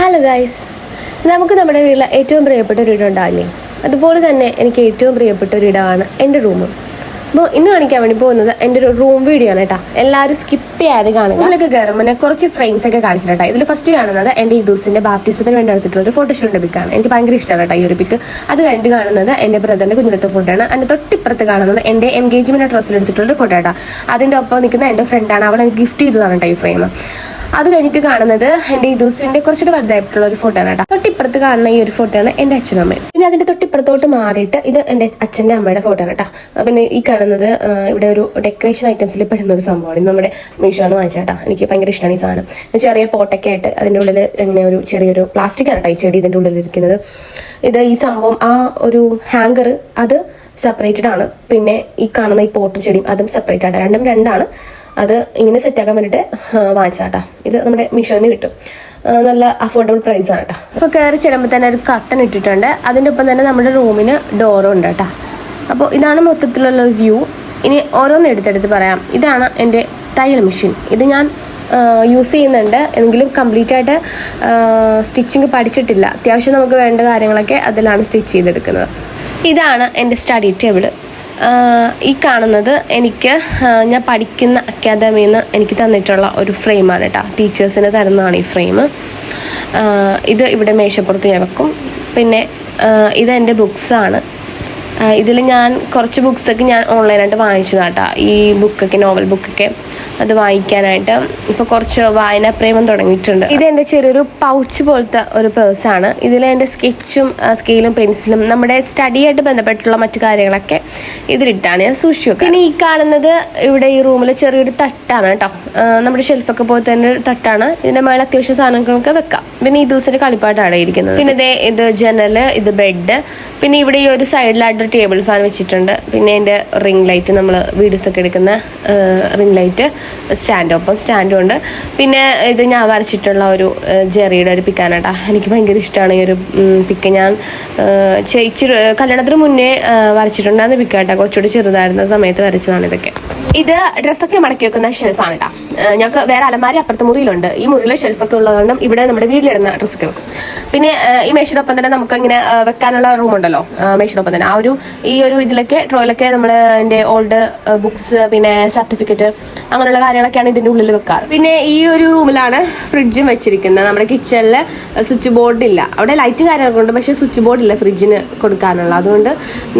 Hello guys, നമുക്ക് നമ്മുടെ വീട്ടിലെ ഏറ്റവും പ്രിയപ്പെട്ട ഒരു ഇടം ഉണ്ടാവില്ലേ? അതുപോലെ തന്നെ എനിക്ക് ഏറ്റവും പ്രിയപ്പെട്ട ഒരു ഇടമാണ് എൻ്റെ റൂം. അപ്പോൾ ഇന്ന് കാണിക്കാൻ വേണ്ടി പോകുന്നത് എൻ്റെ ഒരു റൂം വീഡിയോ ആണ് കേട്ടോ. എല്ലാവരും സ്കിപ്പ് ചെയ്യാതെ കാണുക. ഇതിലൊക്കെ കയറുമ്പോൾ കുറച്ച് ഫ്രെയിംസ് ഒക്കെ കാണിച്ചിട്ടാ. ഇതിൽ ഫസ്റ്റ് കാണുന്നത് എൻ്റെ ഇദൂസിൻ്റെ ബാപ്റ്റിസത്തിന് വേണ്ടി എടുത്തിട്ടുള്ള ഒരു ഫോട്ടോഷൂട്ടിൻ്റെ പിക്കാണ്. എനിക്ക് ഭയങ്കര ഇഷ്ടമാണ് കേട്ടോ ഈ ഒരു പിക്ക്. അത് കഴിഞ്ഞിട്ട് കാണുന്നത് എൻ്റെ ബ്രദറിൻ്റെ കുഞ്ഞിലത്തെ ഫോട്ടോ ആണ്. അതിൻ്റെ തൊട്ടിപ്പുറത്ത് കാണുന്നത് എൻ്റെ എൻഗേജ്മെൻറ്റ് ഡ്രസ്സിൽ എടുത്തിട്ടുള്ള ഒരു ഫോട്ടോ കേട്ടോ. അതിൻ്റെ ഒപ്പം നിൽക്കുന്ന എൻ്റെ ഫ്രണ്ടാണ്. അവൾ എനിക്ക് ഗിഫ്റ്റ് ചെയ്തതാണ് കേട്ടോ ഈ ഫ്രെയിം. അത് കഴിഞ്ഞിട്ട് കാണുന്നത് എൻ്റെ ഇദൂസിൻ്റെ കുറച്ചുകൂടി വലുതായിട്ടുള്ള ഒരു ഫോട്ടോ ആണ് കേട്ടോ. തൊട്ടിപ്പുറത്ത് കാണുന്ന ഈ ഒരു ഫോട്ടോ ആണ് എൻ്റെ അച്ഛനും അമ്മയും. പിന്നെ അതിൻ്റെ തൊട്ടിപ്പുറത്തോട്ട് മാറിയിട്ട് ഇത് എൻ്റെ അച്ഛൻ്റെ അമ്മയുടെ ഫോട്ടോ ആണ് കേട്ടോ. പിന്നെ ഈ കാണുന്നത് ഇവിടെ ഒരു ഡെക്കറേഷൻ ഐറ്റംസിൽ പെടുന്ന ഒരു സംഭവമാണ്. ഇത് നമ്മുടെ മീഷോന്ന് വാങ്ങിച്ചാട്ടാ. എനിക്ക് ഭയങ്കര ഇഷ്ടമാണ് ഈ സാധനം. ചെറിയ പോട്ടൊക്കെ ആയിട്ട് അതിൻ്റെ ഉള്ളിൽ ഇങ്ങനെ ഒരു ചെറിയൊരു പ്ലാസ്റ്റിക് ആണ് കേട്ടോ ഈ ചെടി ഇതിൻ്റെ ഉള്ളിൽ ഇരിക്കുന്നത്. ഇത് ഈ സംഭവം ആ ഒരു ഹാങ്കർ അത് സെപ്പറേറ്റഡ് ആണ്. പിന്നെ ഈ കാണുന്ന ഈ പോട്ടും ചെടിയും അതും സെപ്പറേറ്റ് ആണ്. രണ്ടും രണ്ടാണ്. അത് ഇങ്ങനെ സെറ്റാക്കാൻ വേണ്ടിയിട്ട് വാങ്ങിച്ചാട്ടാ. ഇത് നമ്മുടെ മീഷോന്ന് കിട്ടും. നല്ല അഫോർഡബിൾ പ്രൈസ് ആണ് കേട്ടോ. അപ്പോൾ കയറി ചെല്ലുമ്പോൾ തന്നെ ഒരു കർട്ടൻ ഇട്ടിട്ടുണ്ട്. അതിൻ്റെ ഒപ്പം തന്നെ നമ്മുടെ റൂമിന് ഡോറും ഉണ്ട് കേട്ടോ. അപ്പോൾ ഇതാണ് മൊത്തത്തിലുള്ള വ്യൂ. ഇനി ഓരോന്ന് എടുത്തെടുത്ത് പറയാം. ഇതാണ് എൻ്റെ തയ്യൽ മെഷീൻ. ഇത് ഞാൻ യൂസ് ചെയ്യുന്നുണ്ട്. എങ്കിലും കംപ്ലീറ്റ് ആയിട്ട് സ്റ്റിച്ചിങ് പഠിച്ചിട്ടില്ല. അത്യാവശ്യം നമുക്ക് വേണ്ട കാര്യങ്ങളൊക്കെ അതിലാണ് സ്റ്റിച്ച് ചെയ്തെടുക്കുന്നത്. ഇതാണ് എൻ്റെ സ്റ്റഡി ടേബിള്. ഈ കാണുന്നത് എനിക്ക് ഞാൻ പഠിക്കുന്ന അക്കാദമിയിൽ നിന്ന് എനിക്ക് തന്നിട്ടുള്ള ഒരു ഫ്രെയിമാണ് കേട്ടോ. ടീച്ചേഴ്സിന് തരുന്നതാണ് ഈ ഫ്രെയിം. ഇത് ഇവിടെ മേശപ്പുറത്ത് ഞാൻ വെക്കും. പിന്നെ ഇതെൻ്റെ ബുക്സാണ്. ഇതിൽ ഞാൻ കുറച്ച് ബുക്സൊക്കെ ഞാൻ ഓൺലൈനായിട്ട് വാങ്ങിച്ചതാട്ടോ. ഈ ബുക്കൊക്കെ നോവൽ ബുക്കൊക്കെ അത് വായിക്കാനായിട്ട് ഇപ്പോൾ കുറച്ച് വായനാപ്രേമം തുടങ്ങിയിട്ടുണ്ട്. ഇതെൻ്റെ ചെറിയൊരു പൗച്ച് പോലത്തെ ഒരു പേഴ്സാണ്. ഇതിൽ എൻ്റെ സ്കെച്ചും സ്കെയിലും പെൻസിലും നമ്മുടെ സ്റ്റഡിയായിട്ട് ബന്ധപ്പെട്ടുള്ള മറ്റു കാര്യങ്ങളൊക്കെ ഇതിലിട്ടാണ് ഞാൻ സൂക്ഷിച്ചു വെക്കുക. പിന്നെ ഈ കാണുന്നത് ഇവിടെ ഈ റൂമിൽ ചെറിയൊരു തട്ടാണ് കേട്ടോ. നമ്മുടെ ഷെൽഫൊക്കെ പോലെ തന്നെ ഒരു തട്ടാണ്. ഇതിൻ്റെ മേലെ അത്യാവശ്യ സാധനങ്ങളൊക്കെ വെക്കാം. പിന്നെ ഈ ദിവസത്തെ കളിപ്പാട്ടാണ് ഇരിക്കുന്നത്. പിന്നെ ഇത് ജനല്, ഇത് ബെഡ്. പിന്നെ ഇവിടെ ഈ ഒരു സൈഡിലായിട്ട് ടേബിൾ ഫാൻ വെച്ചിട്ടുണ്ട്. പിന്നെ എൻ്റെ റിംഗ് ലൈറ്റ്, നമ്മൾ വീഡിയോസൊക്കെ എടുക്കുന്ന റിംഗ് ലൈറ്റ് സ്റ്റാൻഡൊപ്പം സ്റ്റാൻഡും ഉണ്ട്. പിന്നെ ഇത് ഞാൻ വരച്ചിട്ടുള്ള ഒരു ജെറിയുടെ ഒരു പിക്കാനാട്ടാ. എനിക്ക് ഭയങ്കര ഇഷ്ടമാണ് ഈ ഒരു പിക്ക്. ഞാൻ ഇച്ചിരി കല്യാണത്തിന് മുന്നേ വരച്ചിട്ടുണ്ടായിരുന്ന പിക്കാട്ടാ. കുറച്ചുകൂടി ചെറുതായിരുന്ന സമയത്ത് വരച്ചതാണ് ഇതൊക്കെ. ഇത് ഡ്രസ്സൊക്കെ മടക്കി വെക്കുന്ന ഷെൽഫാണ് കേട്ടോ. ഞങ്ങൾക്ക് വേറെ അലമാരി അപ്പുറത്തെ മുറിയിലുണ്ട്. ഈ മുറിയിലെ ഷെൽഫൊക്കെ ഉള്ളതുകൊണ്ട് ഇവിടെ നമ്മുടെ വീട്ടിലിടുന്ന ഡ്രസ്സൊക്കെ വെക്കും. പിന്നെ ഈ മേശിനൊപ്പം തന്നെ നമുക്ക് ഇങ്ങനെ വെക്കാനുള്ള റൂമുണ്ടല്ലോ മേശിനൊപ്പം തന്നെ. ഈ ഒരു ഇതിലൊക്കെ ഡ്രോയിലൊക്കെ നമ്മൾ എൻ്റെ ഓൾഡ് ബുക്സ് പിന്നെ സർട്ടിഫിക്കറ്റ് അങ്ങനെയുള്ള കാര്യങ്ങളൊക്കെയാണ് ഇതിൻ്റെ ഉള്ളിൽ വെക്കാറ്. പിന്നെ ഈ ഒരു റൂമിലാണ് ഫ്രിഡ്ജും വെച്ചിരിക്കുന്നത്. നമ്മുടെ കിച്ചണിൽ സ്വിച്ച് ബോർഡ് ഇല്ല. അവിടെ ലൈറ്റ് കാര്യങ്ങളൊക്കെ ഉണ്ട്, പക്ഷേ സ്വിച്ച് ബോർഡ് ഇല്ല ഫ്രിഡ്ജിന് കൊടുക്കാനുള്ള. അതുകൊണ്ട്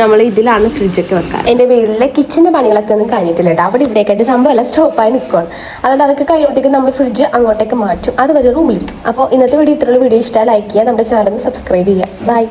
നമ്മൾ ഇതിലാണ് ഫ്രിഡ്ജൊക്കെ വെക്കുക. എൻ്റെ വീട്ടിലെ കിച്ചൻ്റെ പണികളൊക്കെ ഒന്നും കഴിഞ്ഞിട്ടില്ല കേട്ടോ. അവിടെ ഇവിടേക്കായിട്ട് സംഭവം എല്ലാം സ്റ്റോപ്പായി നിൽക്കുകയാണ്. അതുകൊണ്ട് അതൊക്കെ കഴിയുമ്പോഴത്തേക്കും നമ്മൾ ഫ്രിഡ്ജ് അങ്ങോട്ടേക്ക് മാറ്റും. അതുവരെ റൂമിലിരിക്കും. അപ്പോൾ ഇന്നത്തെ വീഡിയോ ഇത്രയുള്ള വീഡിയോ ഇഷ്ടമായി ലൈക്ക് ചെയ്യുക. നമ്മുടെ ചാനൽ സബ്സ്ക്രൈബ് ചെയ്യുക. ബൈ.